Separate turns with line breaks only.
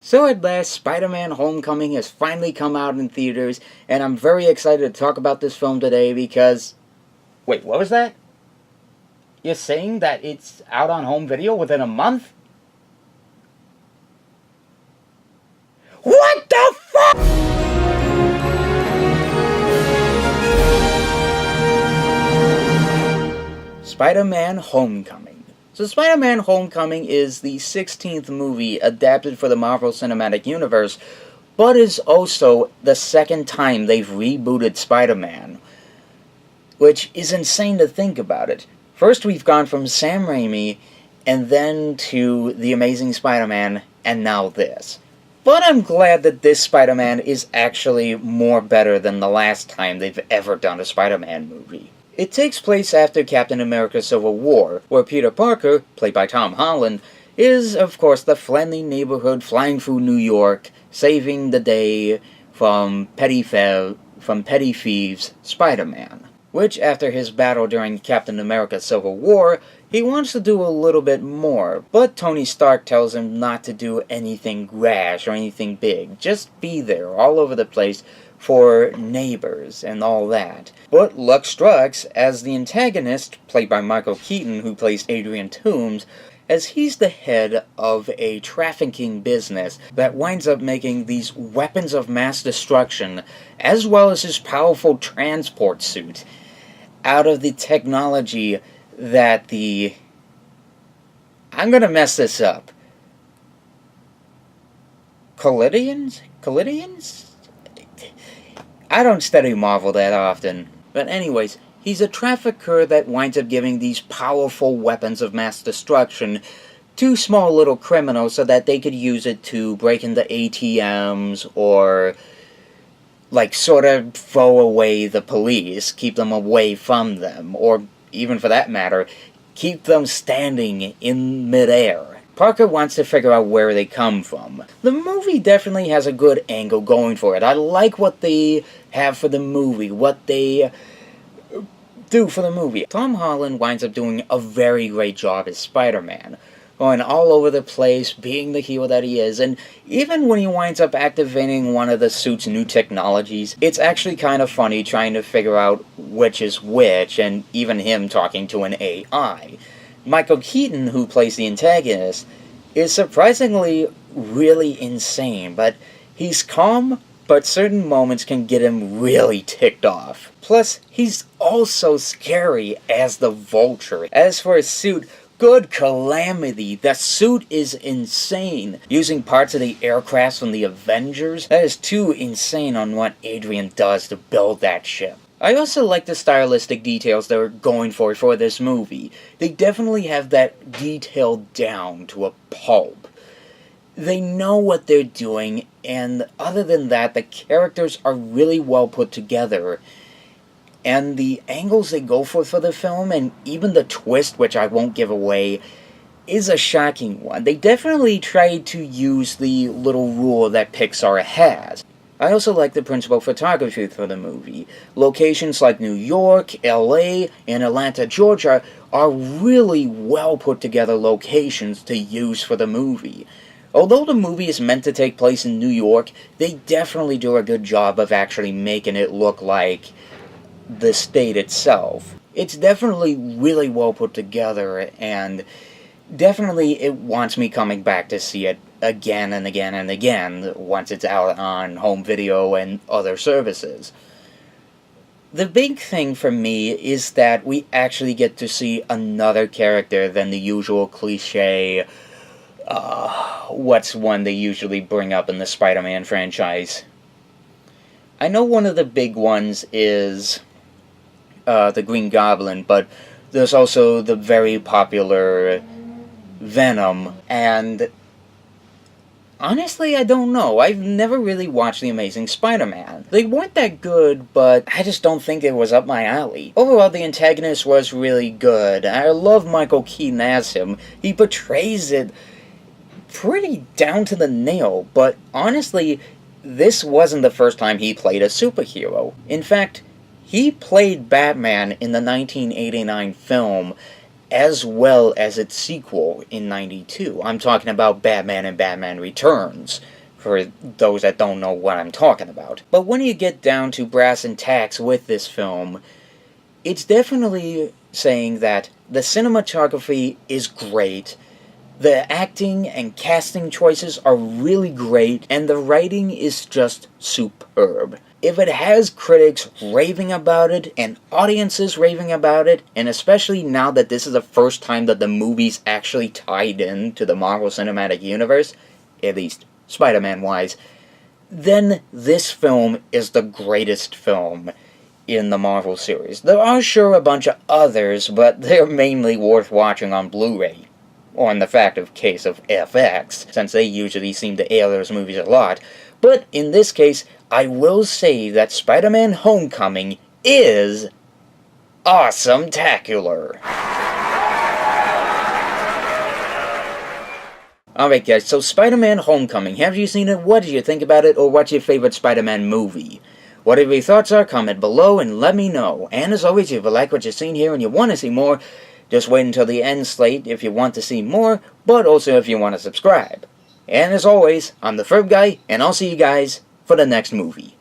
So at last, Spider-Man Homecoming has finally come out in theaters, and I'm very excited to talk about this film today because... Wait, what was that? You're saying that it's out on home video within a month? What the fuck?! Spider-Man Homecoming. So Spider-Man Homecoming is the 16th movie adapted for the Marvel Cinematic Universe, but is also the second time they've rebooted Spider-Man, which is insane to think about it. First we've gone from Sam Raimi, and then to The Amazing Spider-Man, and now this. But I'm glad that this Spider-Man is actually more better than the last time they've ever done a Spider-Man movie. It takes place after Captain America Civil War, where Peter Parker, played by Tom Holland, is, of course, the friendly neighborhood flying through New York, saving the day from petty thieves Spider-Man. Which, after his battle during Captain America Civil War, he wants to do a little bit more, but Tony Stark tells him not to do anything rash or anything big, just be there all over the place for neighbors and all that. But luck strikes as the antagonist, played by Michael Keaton, who plays Adrian Toomes, as he's the head of a trafficking business that winds up making these weapons of mass destruction, as well as his powerful transport suit, out of the technology that I'm gonna mess this up. Collidians? I don't study Marvel that often. But anyways, he's a trafficker that winds up giving these powerful weapons of mass destruction to small little criminals so that they could use it to break into ATMs or, like, sort of throw away the police, keep them away from them, or even for that matter, keep them standing in midair. Parker wants to figure out where they come from. The movie definitely has a good angle going for it. I like what they have for the movie, what they do for the movie. Tom Holland winds up doing a very great job as Spider-Man, going all over the place, being the hero that he is, and even when he winds up activating one of the suit's new technologies, it's actually kind of funny trying to figure out which is which, and even him talking to an AI. Michael Keaton, who plays the antagonist, is surprisingly really insane, but he's calm, but certain moments can get him really ticked off. Plus, he's also scary as the Vulture. As for his suit, good calamity, the suit is insane. Using parts of the aircraft from the Avengers, that is too insane on what Adrian does to build that ship. I also like the stylistic details they're going for this movie. They definitely have that detail down to a pulp. They know what they're doing, and other than that, the characters are really well put together. And the angles they go for the film, and even the twist, which I won't give away, is a shocking one. They definitely tried to use the little rule that Pixar has. I also like the principal photography for the movie. Locations like New York, LA, and Atlanta, Georgia are really well put together locations to use for the movie. Although the movie is meant to take place in New York, they definitely do a good job of actually making it look like the state itself. It's definitely really well put together, and definitely it wants me coming back to see it again and again and again once it's out on home video and other services. The big thing for me is that we actually get to see another character than the usual cliche, what's one they usually bring up in the Spider-Man franchise. I know one of the big ones is the Green Goblin, but there's also the very popular Venom, and honestly, I don't know. I've never really watched The Amazing Spider-Man. They weren't that good, but I just don't think it was up my alley. Overall, the antagonist was really good. I love Michael Keaton as him. He portrays it pretty down to the nail, but honestly, this wasn't the first time he played a superhero. In fact, he played Batman in the 1989 film, as well as its sequel in '92. I'm talking about Batman and Batman Returns, for those that don't know what I'm talking about. But when you get down to brass and tacks with this film, it's definitely saying that the cinematography is great, the acting and casting choices are really great, and the writing is just superb. If it has critics raving about it, and audiences raving about it, and especially now that this is the first time that the movie's actually tied in to the Marvel Cinematic Universe, at least Spider-Man-wise, then this film is the greatest film in the Marvel series. There are sure a bunch of others, but they're mainly worth watching on Blu-ray, or in the case of FX, since they usually seem to air those movies a lot. But in this case, I will say that Spider-Man Homecoming is awesome-tacular. Alright guys, so Spider-Man Homecoming, have you seen it? What did you think about it? Or what's your favorite Spider-Man movie? Whatever your thoughts are, comment below and let me know. And as always, if you like what you've seen here and you want to see more, just wait until the end slate if you want to see more, but also if you want to subscribe. And as always, I'm the Ferb Guy, and I'll see you guys for the next movie.